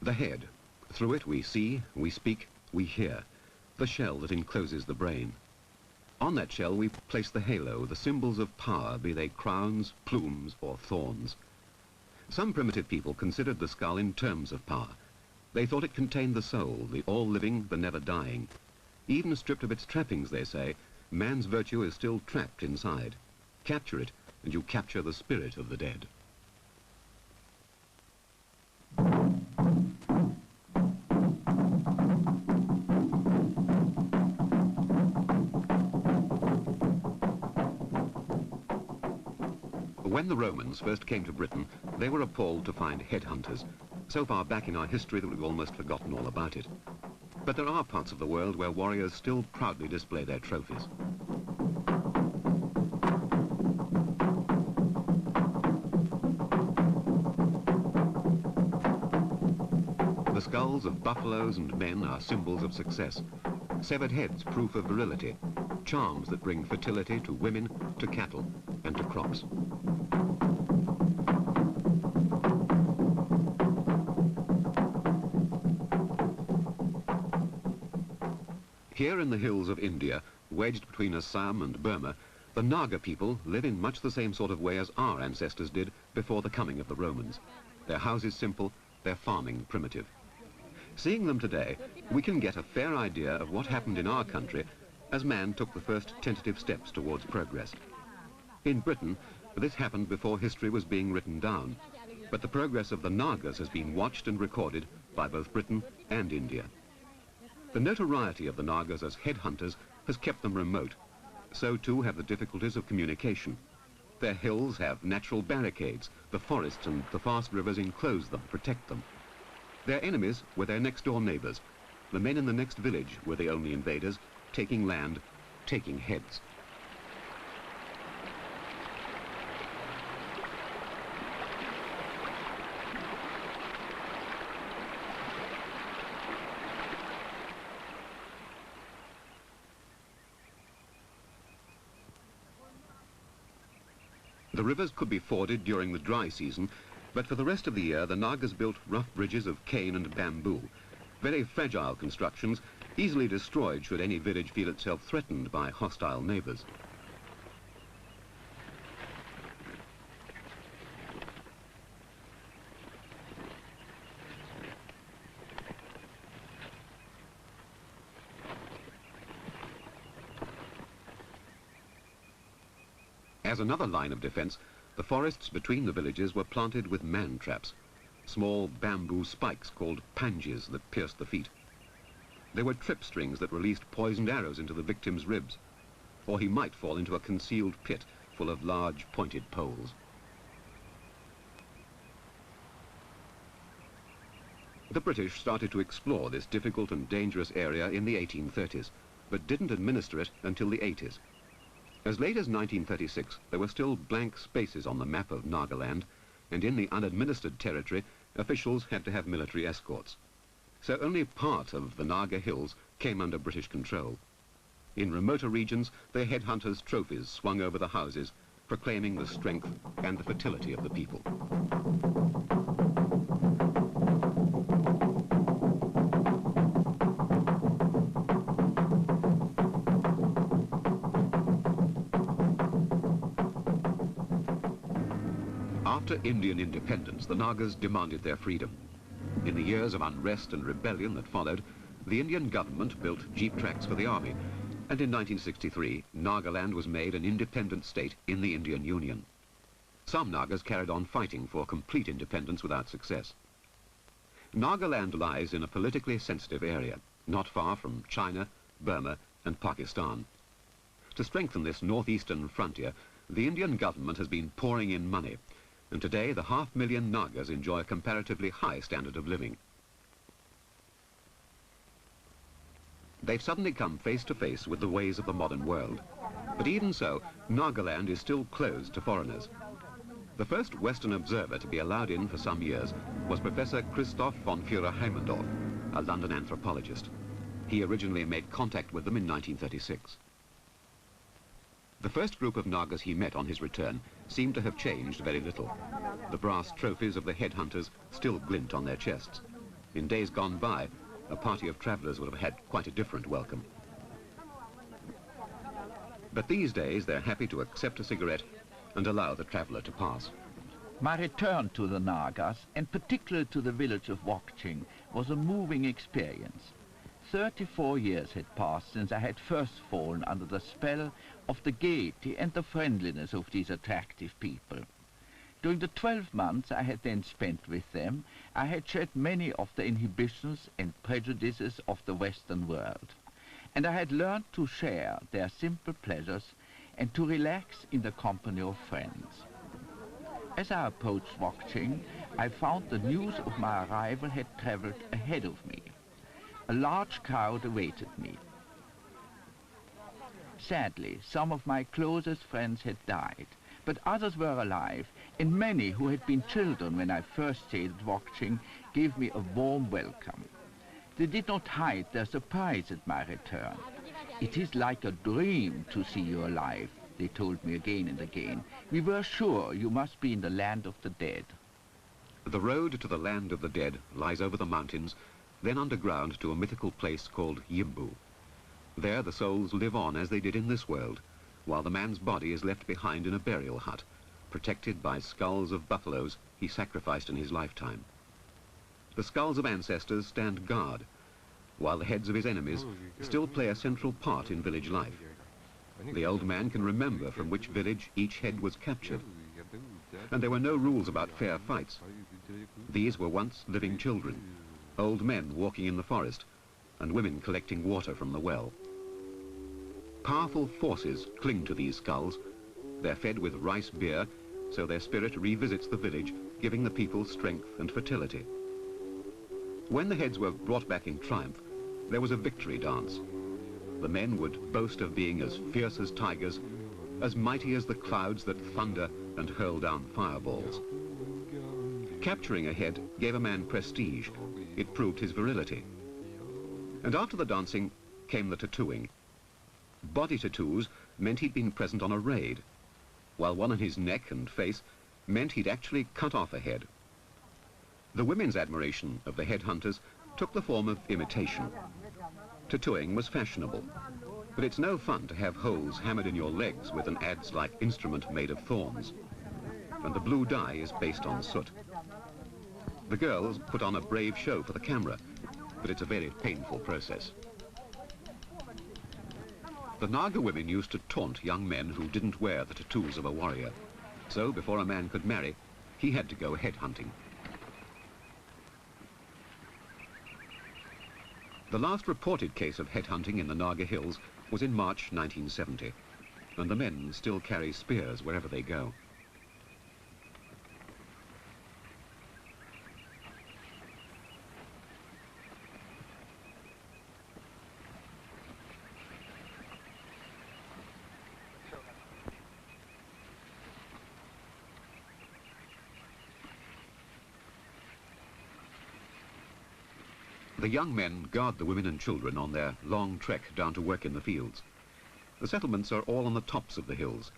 The head. Through it we see, we speak, we hear. The shell that encloses the brain. On that shell we place the halo, the symbols of power, be they crowns, plumes, or thorns. Some primitive people considered the skull in terms of power. They thought it contained the soul, the all-living, the never-dying. Even stripped of its trappings, they say, man's virtue is still trapped inside. Capture it, and you capture the spirit of the dead. When the Romans first came to Britain, they were appalled to find headhunters, so far back in our history that we've almost forgotten all about it. But there are parts of the world where warriors still proudly display their trophies. The skulls of buffaloes and men are symbols of success. Severed heads, proof of virility. Charms that bring fertility to women, to cattle, and to crops. Here in the hills of India, wedged between Assam and Burma, the Naga people live in much the same sort of way as our ancestors did before the coming of the Romans. Their houses simple, their farming primitive. Seeing them today, we can get a fair idea of what happened in our country as man took the first tentative steps towards progress. In Britain, this happened before history was being written down, but the progress of the Nagas has been watched and recorded by both Britain and India. The notoriety of the Nagas as headhunters has kept them remote. So too have the difficulties of communication. Their hills have natural barricades. The forests and the fast rivers enclose them, protect them. Their enemies were their next-door neighbors. The men in the next village were the only invaders, taking land, taking heads. The rivers could be forded during the dry season, but for the rest of the year the Nagas built rough bridges of cane and bamboo, very fragile constructions, easily destroyed should any village feel itself threatened by hostile neighbors. As another line of defense, the forests between the villages were planted with man traps, small bamboo spikes called panges that pierced the feet. There were trip strings that released poisoned arrows into the victim's ribs, or he might fall into a concealed pit full of large pointed poles. The British started to explore this difficult and dangerous area in the 1830s, but didn't administer it until the 80s. As late as 1936, there were still blank spaces on the map of Nagaland, and in the unadministered territory, officials had to have military escorts. So only part of the Naga Hills came under British control. In remoter regions, the headhunters' trophies swung over the houses, proclaiming the strength and the fertility of the people. After Indian independence, the Nagas demanded their freedom. In the years of unrest and rebellion that followed, the Indian government built jeep tracks for the army, and in 1963, Nagaland was made an independent state in the Indian Union. Some Nagas carried on fighting for complete independence without success. Nagaland lies in a politically sensitive area, not far from China, Burma, and Pakistan. To strengthen this northeastern frontier, the Indian government has been pouring in money, and today the 500,000 Nagas enjoy a comparatively high standard of living. They've suddenly come face to face with the ways of the modern world. But even so, Nagaland is still closed to foreigners. The first Western observer to be allowed in for some years was Professor Christoph von Furer-Haimendorf, a London anthropologist. He originally made contact with them in 1936. The first group of Nagas he met on his return seemed to have changed very little. The brass trophies of the headhunters still glint on their chests. In days gone by, a party of travellers would have had quite a different welcome. But these days, they're happy to accept a cigarette and allow the traveller to pass. My return to the Nagas, and particularly to the village of Wokching, was a moving experience. 34 years had passed since I had first fallen under the spell of the gaiety and the friendliness of these attractive people. During the 12 months I had then spent with them, I had shed many of the inhibitions and prejudices of the Western world, and I had learned to share their simple pleasures and to relax in the company of friends. As I approached Wokching, I found the news of my arrival had travelled ahead of me. A large crowd awaited me. Sadly, some of my closest friends had died, but others were alive, and many who had been children when I first stayed at Wokching gave me a warm welcome. They did not hide their surprise at my return. "It is like a dream to see you alive," they told me again and again. "We were sure you must be in the land of the dead." The road to the land of the dead lies over the mountains, then underground to a mythical place called Yimbu. There the souls live on as they did in this world, while the man's body is left behind in a burial hut, protected by skulls of buffaloes he sacrificed in his lifetime. The skulls of ancestors stand guard, while the heads of his enemies still play a central part in village life. The old man can remember from which village each head was captured, and there were no rules about fair fights. These were once living children, old men walking in the forest, and women collecting water from the well. Powerful forces cling to these skulls. They're fed with rice beer, so their spirit revisits the village, giving the people strength and fertility. When the heads were brought back in triumph, there was a victory dance. The men would boast of being as fierce as tigers, as mighty as the clouds that thunder and hurl down fireballs. Capturing a head gave a man prestige. It proved his virility. And after the dancing came the tattooing. Body tattoos meant he'd been present on a raid, while one on his neck and face meant he'd actually cut off a head. The women's admiration of the headhunters took the form of imitation. Tattooing was fashionable, but it's no fun to have holes hammered in your legs with an adze-like instrument made of thorns, and the blue dye is based on soot. The girls put on a brave show for the camera, but it's a very painful process. The Naga women used to taunt young men who didn't wear the tattoos of a warrior, so before a man could marry, he had to go headhunting. The last reported case of headhunting in the Naga Hills was in March 1970, and the men still carry spears wherever they go. The young men guard the women and children on their long trek down to work in the fields. The settlements are all on the tops of the hills.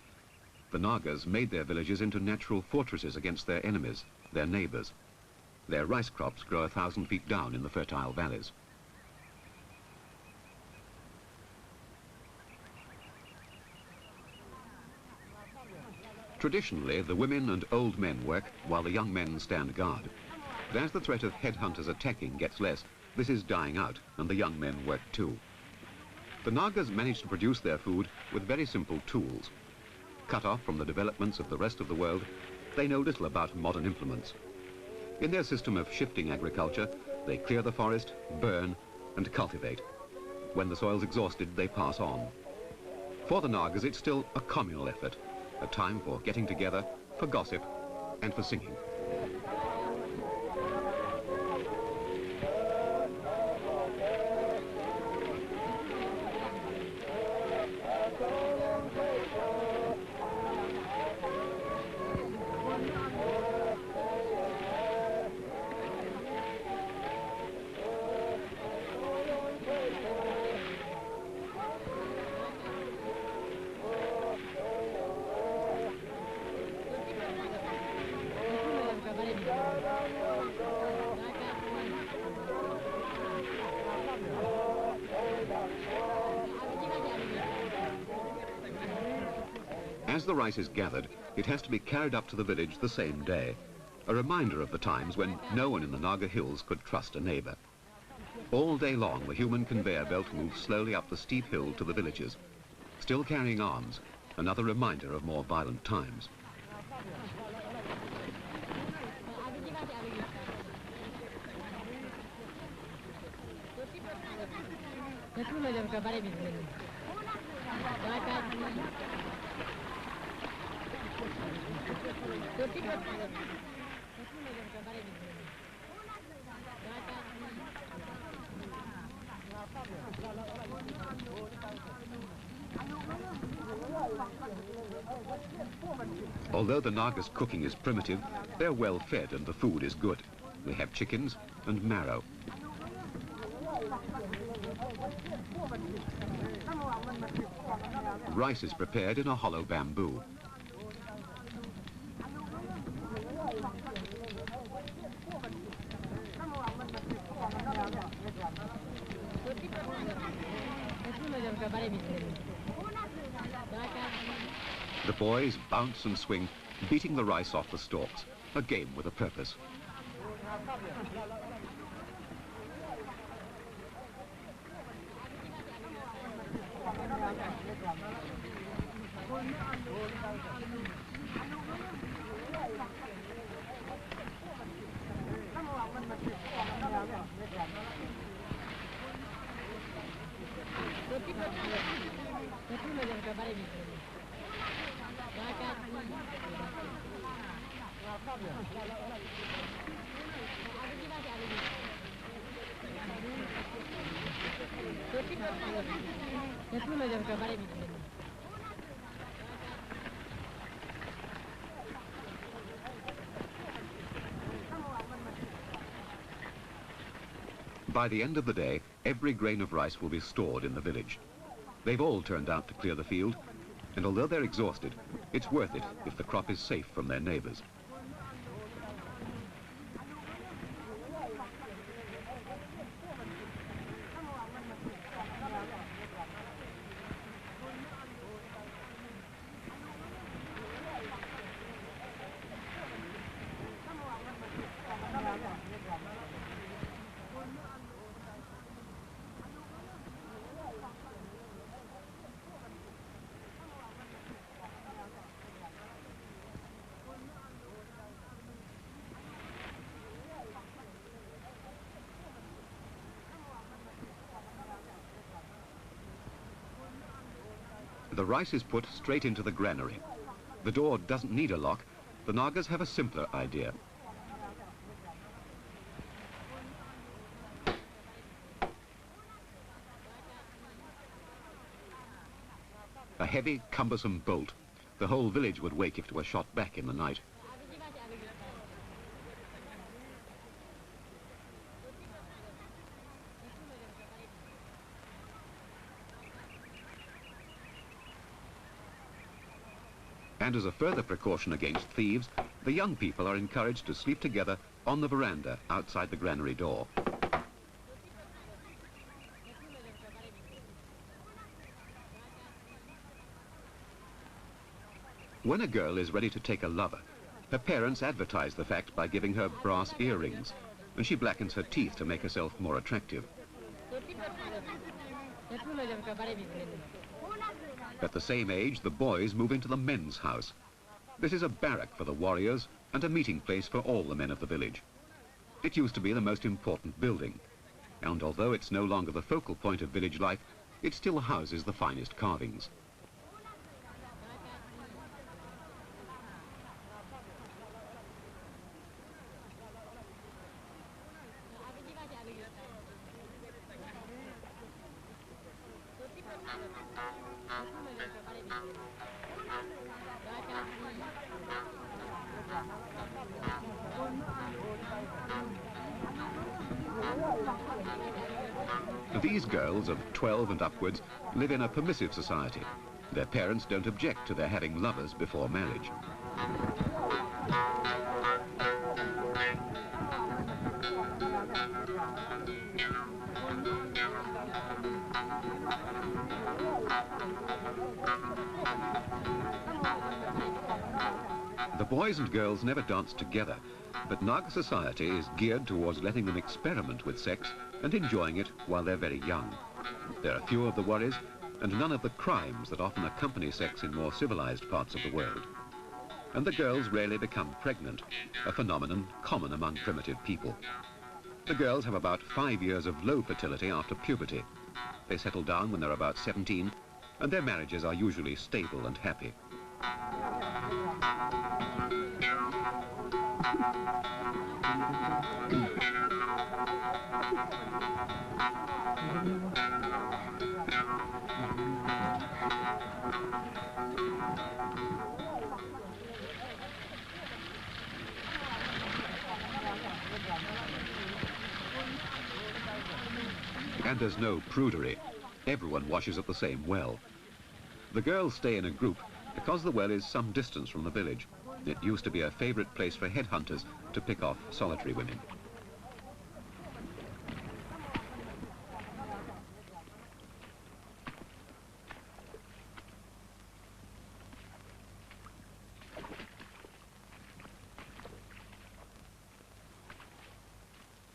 The Nagas made their villages into natural fortresses against their enemies, their neighbours. Their rice crops grow 1,000 feet down in the fertile valleys. Traditionally, the women and old men work while the young men stand guard. But as the threat of headhunters attacking gets less, this is dying out, and the young men work too. The Nagas manage to produce their food with very simple tools. Cut off from the developments of the rest of the world, they know little about modern implements. In their system of shifting agriculture, they clear the forest, burn, and cultivate. When the soil's exhausted, they pass on. For the Nagas, it's still a communal effort, a time for getting together, for gossip, and for singing. As the rice is gathered, it has to be carried up to the village the same day, a reminder of the times when no one in the Naga hills could trust a neighbour. All day long, the human conveyor belt moves slowly up the steep hill to the villages, still carrying arms, another reminder of more violent times. Although the Nagas' cooking is primitive, they're well fed and the food is good. They have chickens and marrow. Rice is prepared in a hollow bamboo. The boys bounce and swing, beating the rice off the stalks, a game with a purpose. By the end of the day, every grain of rice will be stored in the village. They've all turned out to clear the field, and although they're exhausted, it's worth it if the crop is safe from their neighbours. The rice is put straight into the granary. The door doesn't need a lock. The Nagas have a simpler idea. A heavy, cumbersome bolt. The whole village would wake if it were shot back in the night. And as a further precaution against thieves, the young people are encouraged to sleep together on the veranda outside the granary door. When a girl is ready to take a lover, her parents advertise the fact by giving her brass earrings, and she blackens her teeth to make herself more attractive. At the same age, the boys move into the men's house. This is a barrack for the warriors and a meeting place for all the men of the village. It used to be the most important building, and although it's no longer the focal point of village life, it still houses the finest carvings. These girls of 12 and upwards live in a permissive society. Their parents don't object to their having lovers before marriage. The boys and girls never dance together, but Naga society is geared towards letting them experiment with sex and enjoying it while they're very young. There are few of the worries and none of the crimes that often accompany sex in more civilized parts of the world. And the girls rarely become pregnant, a phenomenon common among primitive people. The girls have about 5 years of low fertility after puberty. They settle down when they're about 17, and their marriages are usually stable and happy. And there's no prudery. Everyone washes at the same well. The girls stay in a group because the well is some distance from the village. It used to be a favorite place for headhunters to pick off solitary women.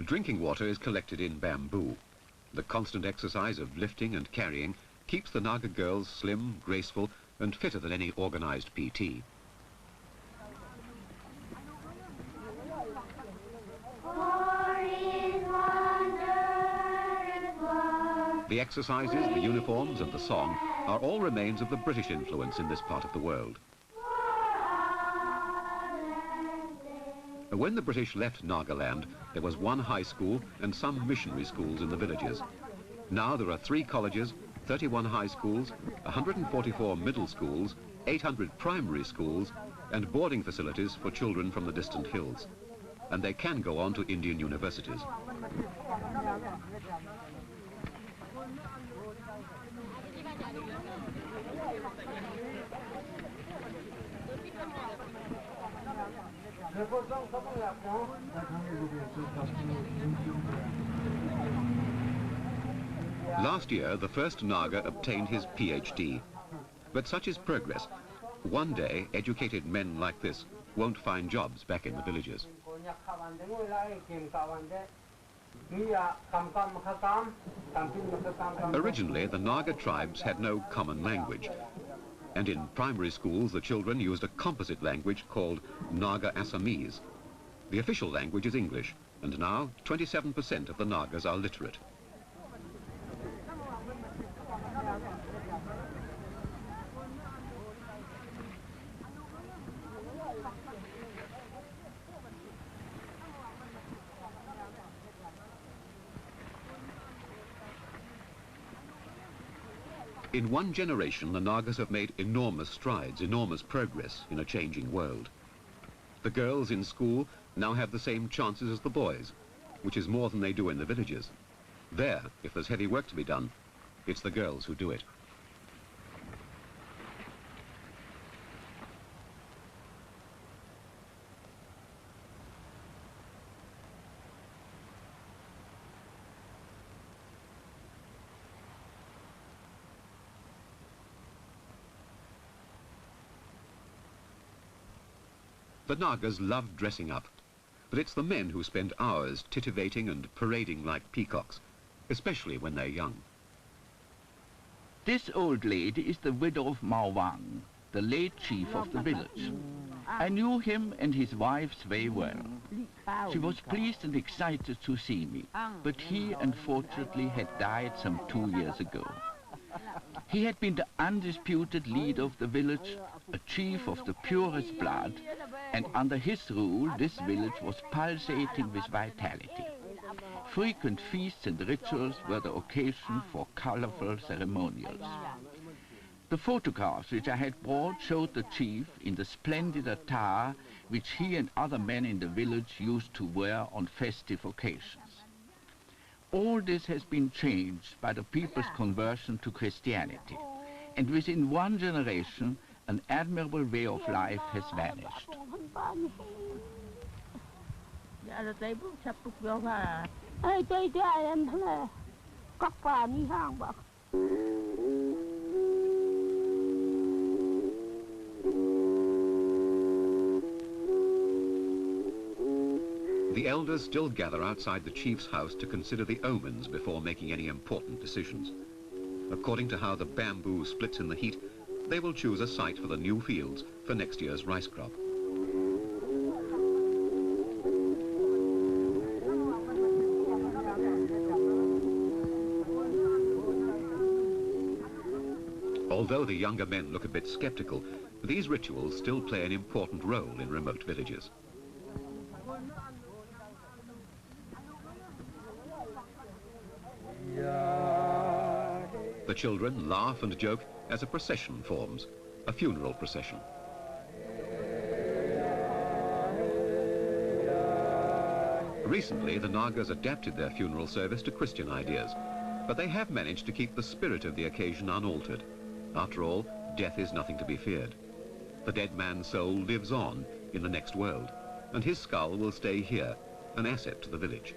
Drinking water is collected in bamboo. The constant exercise of lifting and carrying keeps the Naga girls slim, graceful, and fitter than any organized PT. The exercises, the uniforms, and the song are all remains of the British influence in this part of the world. When the British left Nagaland, there was one high school and some missionary schools in the villages. Now there are 3 colleges, 31 high schools, 144 middle schools, 800 primary schools, and boarding facilities for children from the distant hills. And they can go on to Indian universities. Last year, the first Naga obtained his PhD. But such is progress. One day, educated men like this won't find jobs back in the villages. Originally, the Naga tribes had no common language. And in primary schools, the children used a composite language called Naga Assamese. The official language is English, and now 27% of the Nagas are literate. In one generation, the Nagas have made enormous strides, enormous progress in a changing world. The girls in school now have the same chances as the boys, which is more than they do in the villages. There, if there's heavy work to be done, it's the girls who do it. The Nagas love dressing up, but it's the men who spend hours titivating and parading like peacocks, especially when they're young. This old lady is the widow of Mawang, the late chief of the village. I knew him and his wives very well. She was pleased and excited to see me, but he unfortunately had died some 2 years ago. He had been the undisputed leader of the village, a chief of the purest blood, and under his rule this village was pulsating with vitality. Frequent feasts and rituals were the occasion for colorful ceremonials. The photographs which I had brought showed the chief in the splendid attire which he and other men in the village used to wear on festive occasions. All this has been changed by the people's conversion to Christianity, and within one generation an admirable way of life has vanished. The elders still gather outside the chief's house to consider the omens before making any important decisions. According to how the bamboo splits in the heat, they will choose a site for the new fields for next year's rice crop. Although the younger men look a bit skeptical, these rituals still play an important role in remote villages. The children laugh and joke as a procession forms, a funeral procession. Recently, the Nagas adapted their funeral service to Christian ideas, but they have managed to keep the spirit of the occasion unaltered. After all, death is nothing to be feared. The dead man's soul lives on in the next world, and his skull will stay here, an asset to the village.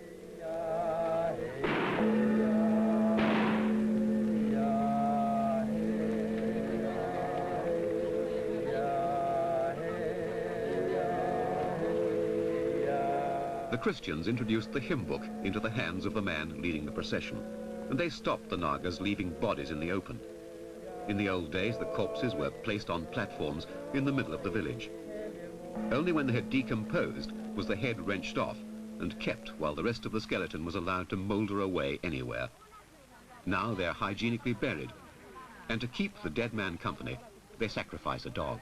The Christians introduced the hymn book into the hands of the man leading the procession, and they stopped the Nagas leaving bodies in the open. In the old days, the corpses were placed on platforms in the middle of the village. Only when they had decomposed was the head wrenched off and kept while the rest of the skeleton was allowed to moulder away anywhere. Now they're hygienically buried, and to keep the dead man company, they sacrifice a dog.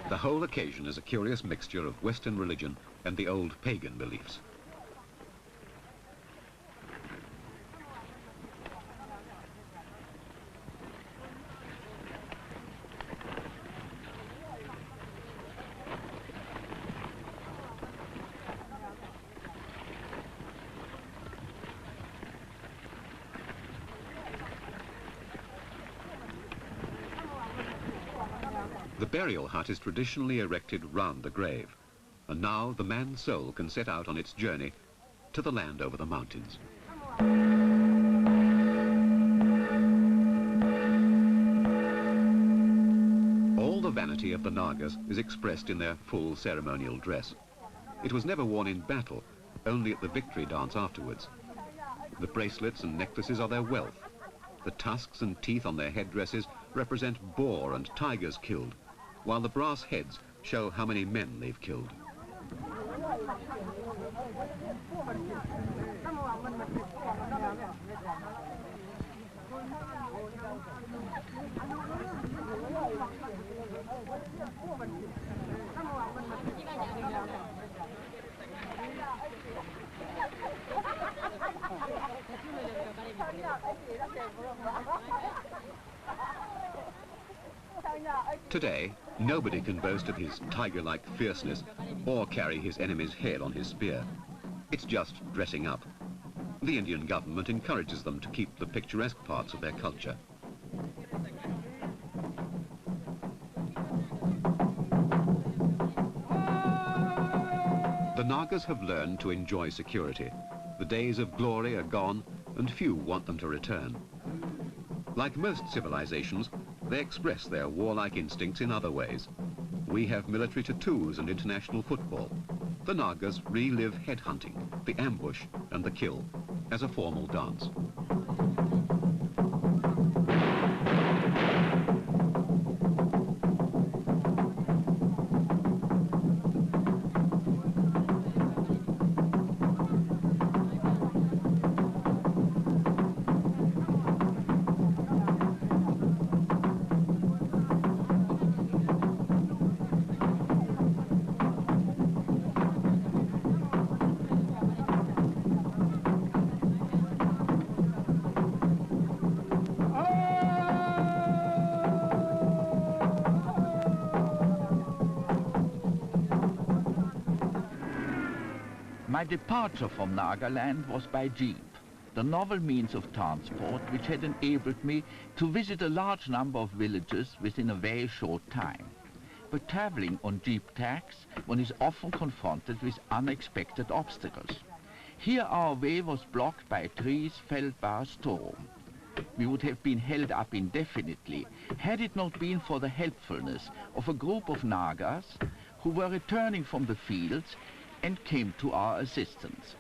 The whole occasion is a curious mixture of Western religion and the old pagan beliefs. The burial hut is traditionally erected round the grave, and now the man's soul can set out on its journey to the land over the mountains. All the vanity of the Nagas is expressed in their full ceremonial dress. It was never worn in battle, only at the victory dance afterwards. The bracelets and necklaces are their wealth. The tusks and teeth on their headdresses represent boar and tigers killed, while the brass heads show how many men they've killed. Today, nobody can boast of his tiger-like fierceness or carry his enemy's head on his spear. It's just dressing up. The Indian government encourages them to keep the picturesque parts of their culture. The Nagas have learned to enjoy security. The days of glory are gone, and few want them to return. Like most civilizations, they express their warlike instincts in other ways. We have military tattoos and international football. The Nagas relive headhunting, the ambush and the kill as a formal dance. My departure from Nagaland was by jeep, the novel means of transport which had enabled me to visit a large number of villages within a very short time. But traveling on jeep tracks, one is often confronted with unexpected obstacles. Here our way was blocked by trees felled by a storm. We would have been held up indefinitely had it not been for the helpfulness of a group of Nagas who were returning from the fields and came to our assistance.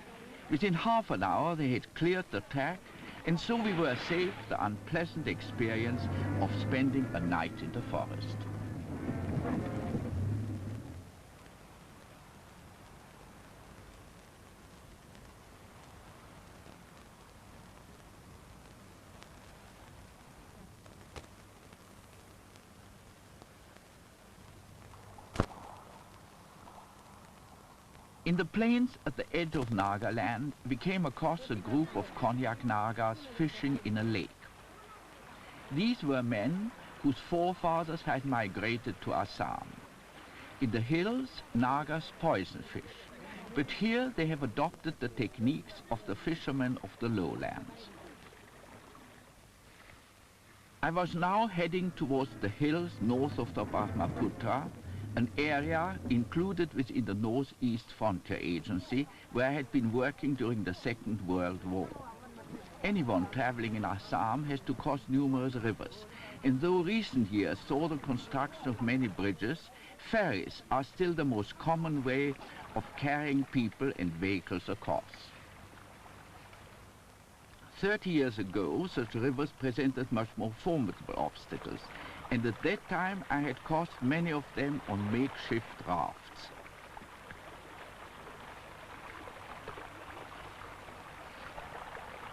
Within half an hour they had cleared the track, and so we were saved the unpleasant experience of spending a night in the forest. In the plains at the edge of Nagaland, we came across a group of Konyak Nagas fishing in a lake. These were men whose forefathers had migrated to Assam. In the hills, Nagas poison fish, but here they have adopted the techniques of the fishermen of the lowlands. I was now heading towards the hills north of the Brahmaputra, an area included within the Northeast Frontier Agency where I had been working during the Second World War. Anyone traveling in Assam has to cross numerous rivers, and though recent years saw the construction of many bridges, ferries are still the most common way of carrying people and vehicles across. 30 years ago, such rivers presented much more formidable obstacles, and at that time I had crossed many of them on makeshift rafts.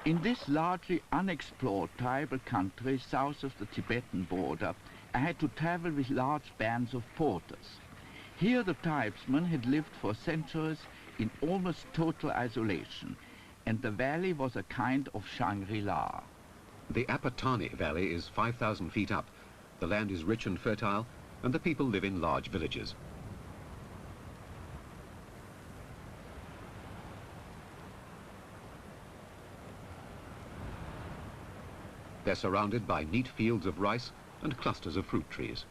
In this largely unexplored tribal country south of the Tibetan border, I had to travel with large bands of porters. Here the tribesmen had lived for centuries in almost total isolation, and the valley was a kind of Shangri-La. The Apothani Valley is 5,000 feet up. The land is rich and fertile, and the people live in large villages. They're surrounded by neat fields of rice and clusters of fruit trees.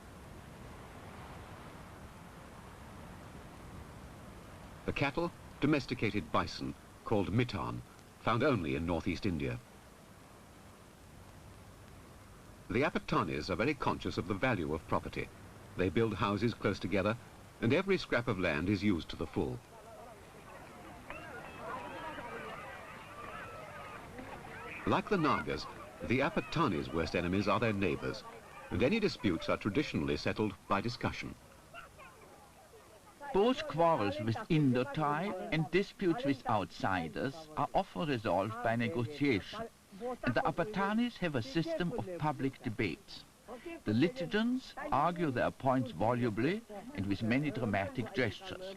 The cattle, domesticated bison, called mitan, found only in northeast India. The Apatanis are very conscious of the value of property. They build houses close together, and every scrap of land is used to the full. Like the Nagas, the Apatanis' worst enemies are their neighbors, and any disputes are traditionally settled by discussion. Both quarrels within the tribe and disputes with outsiders are often resolved by negotiation, and the Apatanis have a system of public debates. The litigants argue their points volubly and with many dramatic gestures.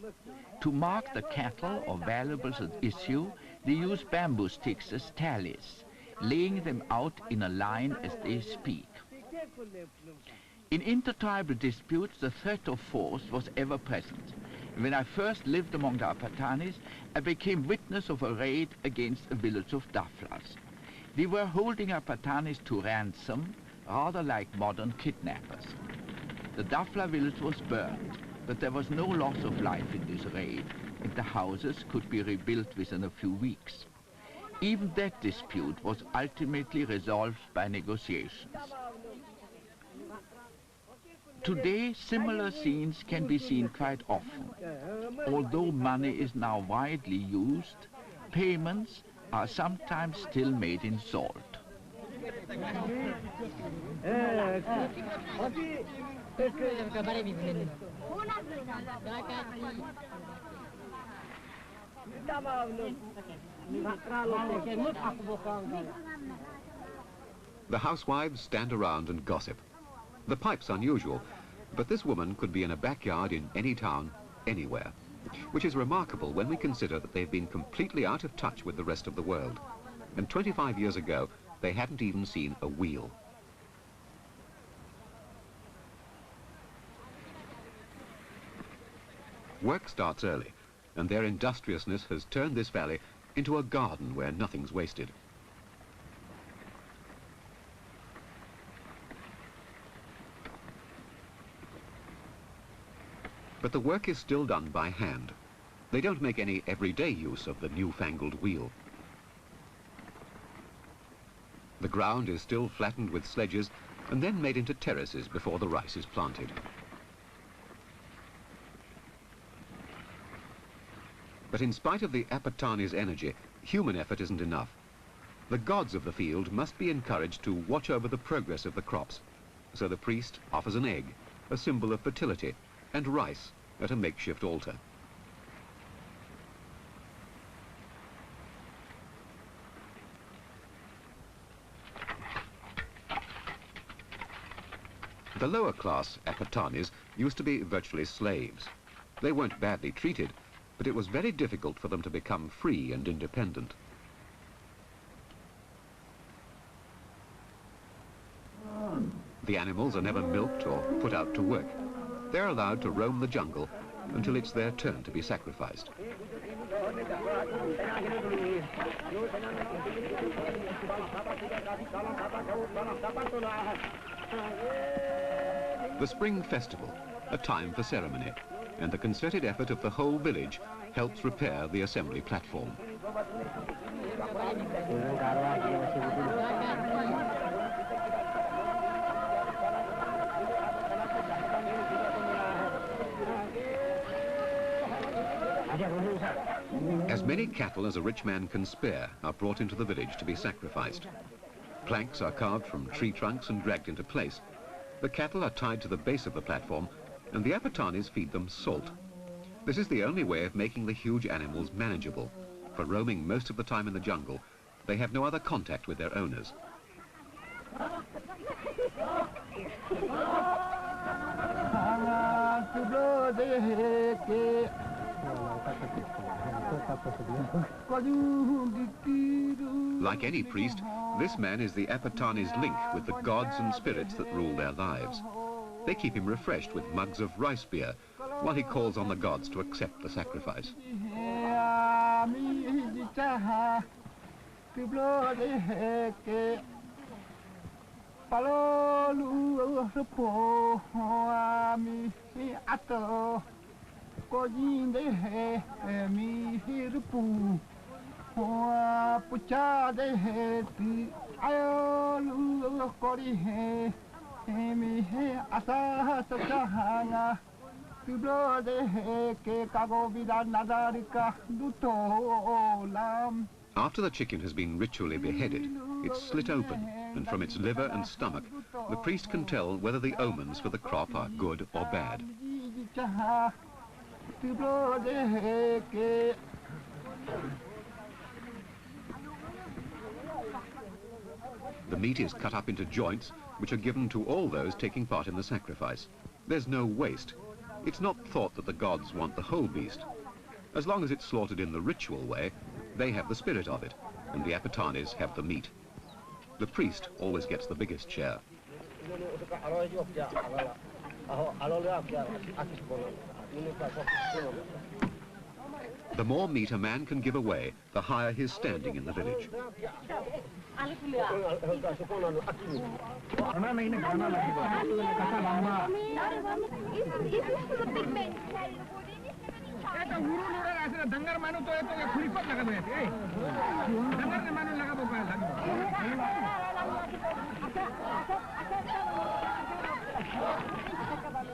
To mark the cattle or valuables at issue, they use bamboo sticks as tallies, laying them out in a line as they speak. In intertribal disputes, the threat of force was ever present. When I first lived among the Apatanis, I became witness of a raid against a village of Daflas. They were holding Apatanis to ransom, rather like modern kidnappers. The Dafla village was burned, but there was no loss of life in this raid, and the houses could be rebuilt within a few weeks. Even that dispute was ultimately resolved by negotiations. Today, similar scenes can be seen quite often. Although money is now widely used, payments are sometimes still made in salt. The housewives stand around and gossip. The pipe's unusual, but this woman could be in a backyard in any town, anywhere, which is remarkable when we consider that they've been completely out of touch with the rest of the world. And 25 years ago, they hadn't even seen a wheel. Work starts early, and their industriousness has turned this valley into a garden where nothing's wasted. But the work is still done by hand. They don't make any everyday use of the newfangled wheel. The ground is still flattened with sledges and then made into terraces before the rice is planted. But in spite of the Apothani's energy, human effort isn't enough. The gods of the field must be encouraged to watch over the progress of the crops. So the priest offers an egg, a symbol of fertility, and rice at a makeshift altar. The lower class Apothanis used to be virtually slaves. They weren't badly treated, but it was very difficult for them to become free and independent. The animals are never milked or put out to work. They're allowed to roam the jungle until it's their turn to be sacrificed. The Spring Festival, a time for ceremony, and the concerted effort of the whole village helps repair the assembly platform. As many cattle as a rich man can spare are brought into the village to be sacrificed. Planks are carved from tree trunks and dragged into place. The cattle are tied to the base of the platform, and the Apothanis feed them salt. This is the only way of making the huge animals manageable. For roaming most of the time in the jungle, they have no other contact with their owners. Like any priest, this man is the Apothani's link with the gods and spirits that rule their lives. They keep him refreshed with mugs of rice beer while he calls on the gods to accept the sacrifice. After the chicken has been ritually beheaded, it's slit open, and from its liver and stomach, the priest can tell whether the omens for the crop are good or bad. The meat is cut up into joints, which are given to all those taking part in the sacrifice. There's no waste. It's not thought that the gods want the whole beast. As long as it's slaughtered in the ritual way, they have the spirit of it, and the Apothanis have the meat. The priest always gets the biggest share. The more meat a man can give away, the higher his standing in the village.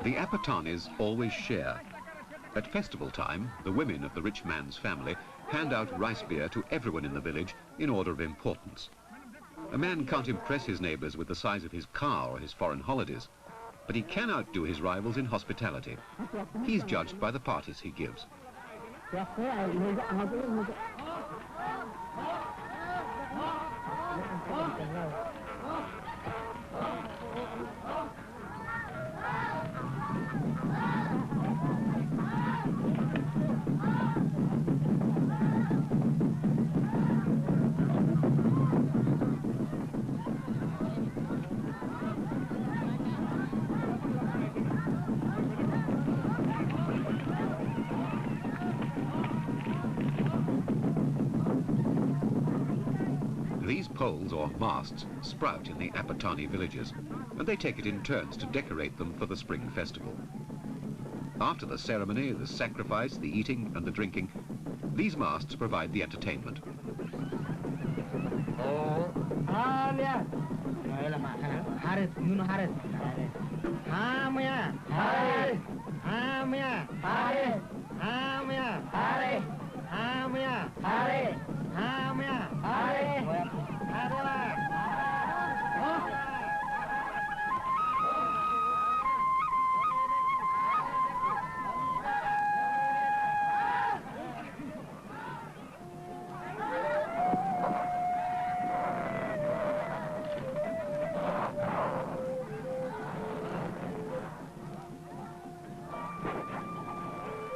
The Apothanis always share. At festival time, the women of the rich man's family hand out rice beer to everyone in the village in order of importance. A man can't impress his neighbours with the size of his car or his foreign holidays, but he can outdo his rivals in hospitality. He's judged by the parties he gives. These poles, or masts, sprout in the Apothani villages, and they take it in turns to decorate them for the spring festival. After the ceremony, the sacrifice, the eating and the drinking, these masts provide the entertainment.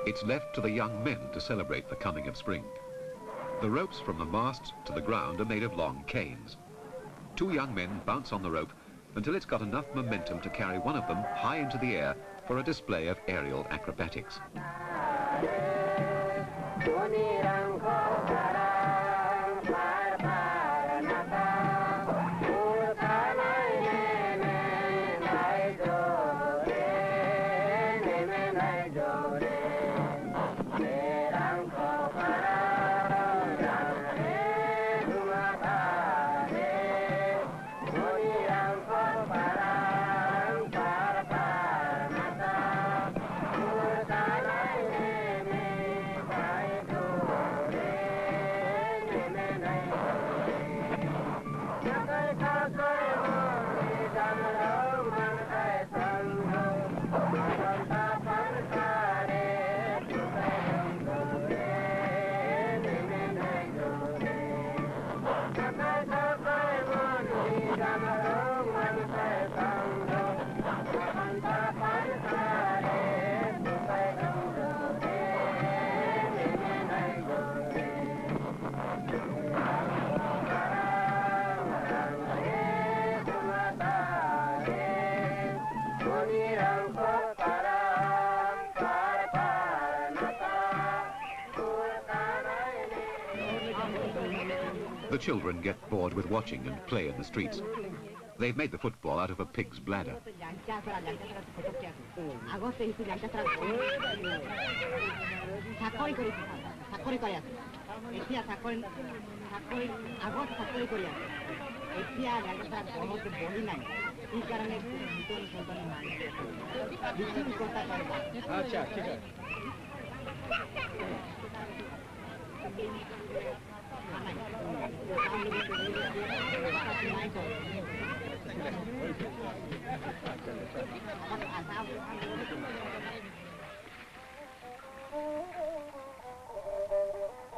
It's left to the young men to celebrate the coming of spring. The ropes from the masts to the ground are made of long canes. Two young men bounce on the rope until it's got enough momentum to carry one of them high into the air for a display of aerial acrobatics. The children get bored with watching and play in the streets. They've made the football out of a pig's bladder.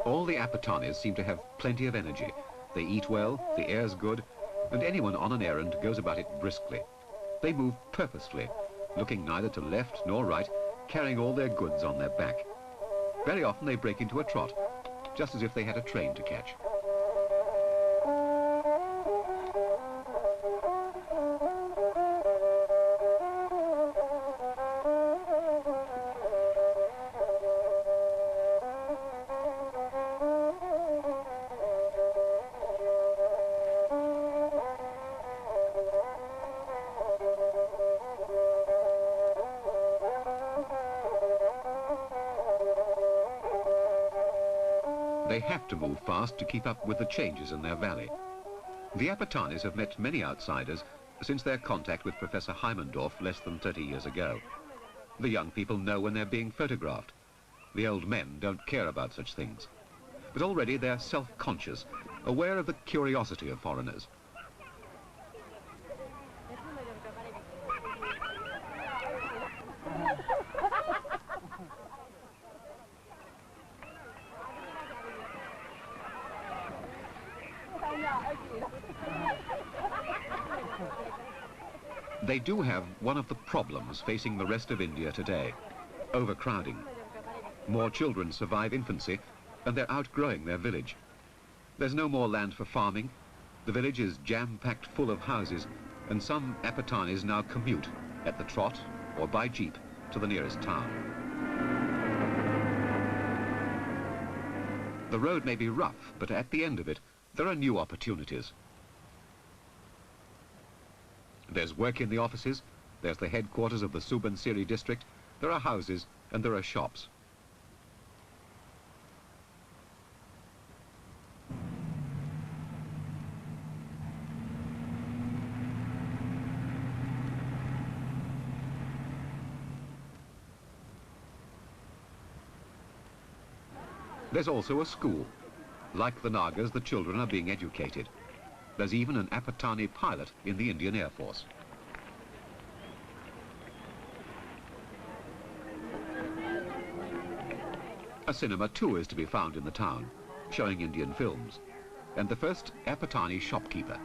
All the Apothani seem to have plenty of energy. They eat well, the air's good, and anyone on an errand goes about it briskly. They move purposefully, looking neither to left nor right, carrying all their goods on their back. Very often they break into a trot, just as if they had a train to catch. They have to move fast to keep up with the changes in their valley. The Apothanis have met many outsiders since their contact with Professor Haimendorf less than 30 years ago. The young people know when they're being photographed. The old men don't care about such things. But already they're self-conscious, aware of the curiosity of foreigners. They do have one of the problems facing the rest of India today: overcrowding. More children survive infancy, and they're outgrowing their village. There's no more land for farming. The village is jam-packed full of houses, and some Apothanis now commute at the trot or by jeep to the nearest town. The road may be rough, but at the end of it, there are new opportunities. There's work in the offices, there's the headquarters of the Subansiri district, there are houses, and there are shops. There's also a school. Like the Nagas, the children are being educated. There's even an Apothani pilot in the Indian Air Force. A cinema too is to be found in the town, showing Indian films, and the first Apothani shopkeeper.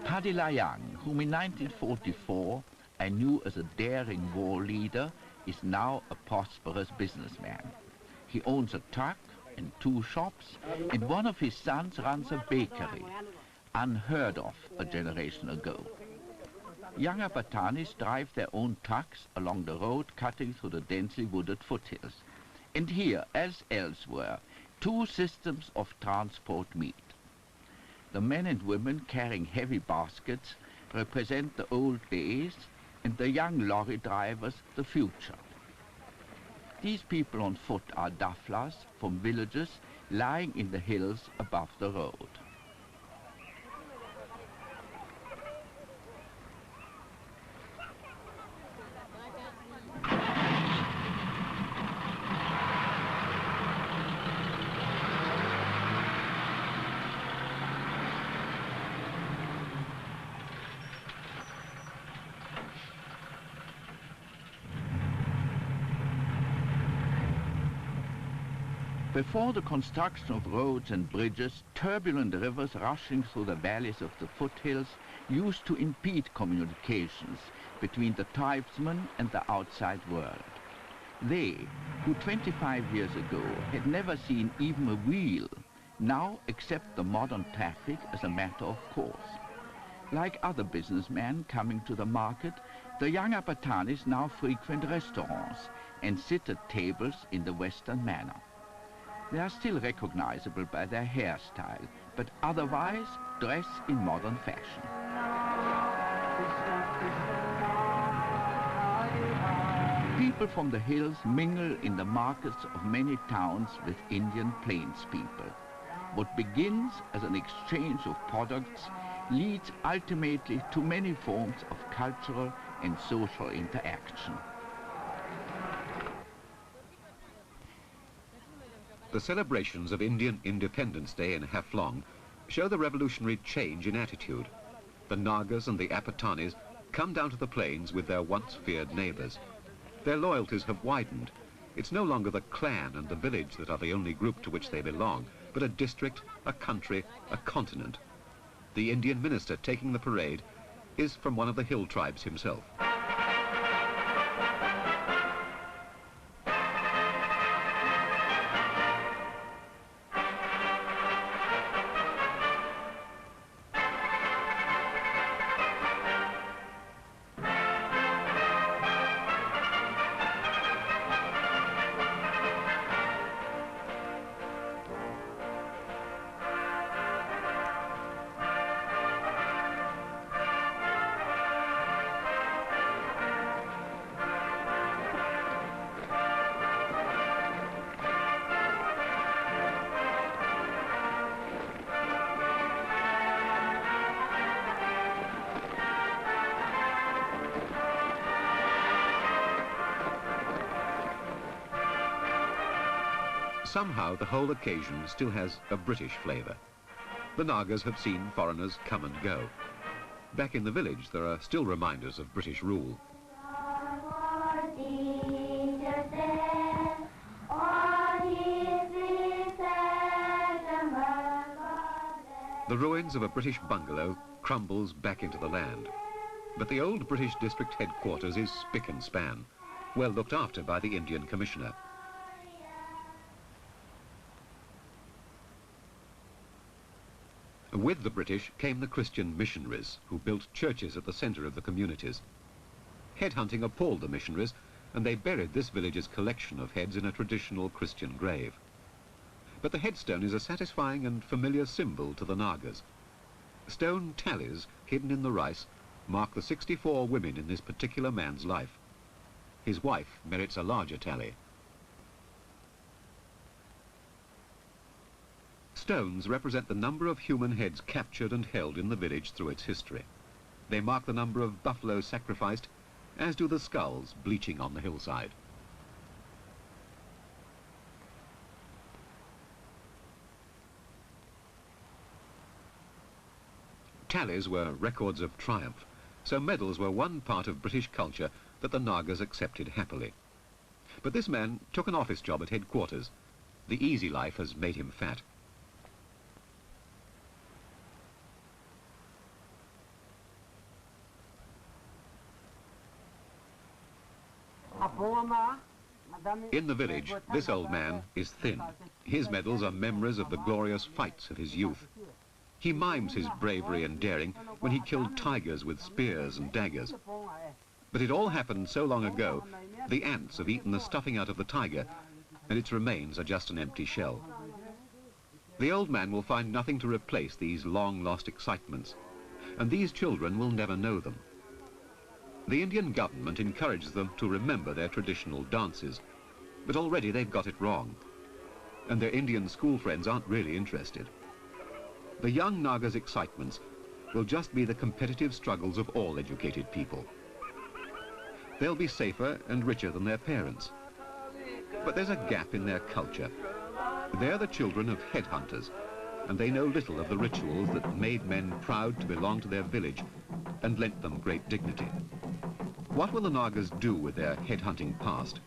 Padilayang, whom in 1944 I knew as a daring war leader, is now a prosperous businessman. He owns a truck and 2 shops, and one of his sons runs a bakery, unheard of a generation ago. Young Apothanis drive their own trucks along the road cutting through the densely wooded foothills. And here, as elsewhere, 2 systems of transport meet. The men and women carrying heavy baskets represent the old days, and the young lorry drivers the future. These people on foot are daflas from villages lying in the hills above the road. Before the construction of roads and bridges, turbulent rivers rushing through the valleys of the foothills used to impede communications between the tribesmen and the outside world. They, who 25 years ago had never seen even a wheel, now accept the modern traffic as a matter of course. Like other businessmen coming to the market, the young Apothanis now frequent restaurants and sit at tables in the Western manner. They are still recognizable by their hairstyle, but otherwise dress in modern fashion. People from the hills mingle in the markets of many towns with Indian plains people. What begins as an exchange of products leads ultimately to many forms of cultural and social interaction. The celebrations of Indian Independence Day in Haflong show the revolutionary change in attitude. The Nagas and the Apothanis come down to the plains with their once feared neighbors. Their loyalties have widened. It's no longer the clan and the village that are the only group to which they belong, but a district, a country, a continent. The Indian minister taking the parade is from one of the hill tribes himself. Somehow the whole occasion still has a British flavour. The Nagas have seen foreigners come and go. Back in the village there are still reminders of British rule. The ruins of a British bungalow crumbles back into the land. But the old British district headquarters is spick and span, well looked after by the Indian Commissioner. With the British came the Christian missionaries, who built churches at the centre of the communities. Headhunting appalled the missionaries, and they buried this village's collection of heads in a traditional Christian grave. But the headstone is a satisfying and familiar symbol to the Nagas. Stone tallies, hidden in the rice, mark the 64 women in this particular man's life. His wife merits a larger tally. Stones represent the number of human heads captured and held in the village through its history. They mark the number of buffaloes sacrificed, as do the skulls bleaching on the hillside. Tallies were records of triumph, so medals were one part of British culture that the Nagas accepted happily. But this man took an office job at headquarters. The easy life has made him fat. In the village, this old man is thin. His medals are memories of the glorious fights of his youth. He mimes his bravery and daring when he killed tigers with spears and daggers. But it all happened so long ago, the ants have eaten the stuffing out of the tiger, and its remains are just an empty shell. The old man will find nothing to replace these long-lost excitements, and these children will never know them. The Indian government encourages them to remember their traditional dances, but already they've got it wrong, and their Indian school friends aren't really interested. The young Nagas' excitements will just be the competitive struggles of all educated people. They'll be safer and richer than their parents. But there's a gap in their culture. They're the children of headhunters, and they know little of the rituals that made men proud to belong to their village and lent them great dignity. What will the Nagas do with their headhunting past?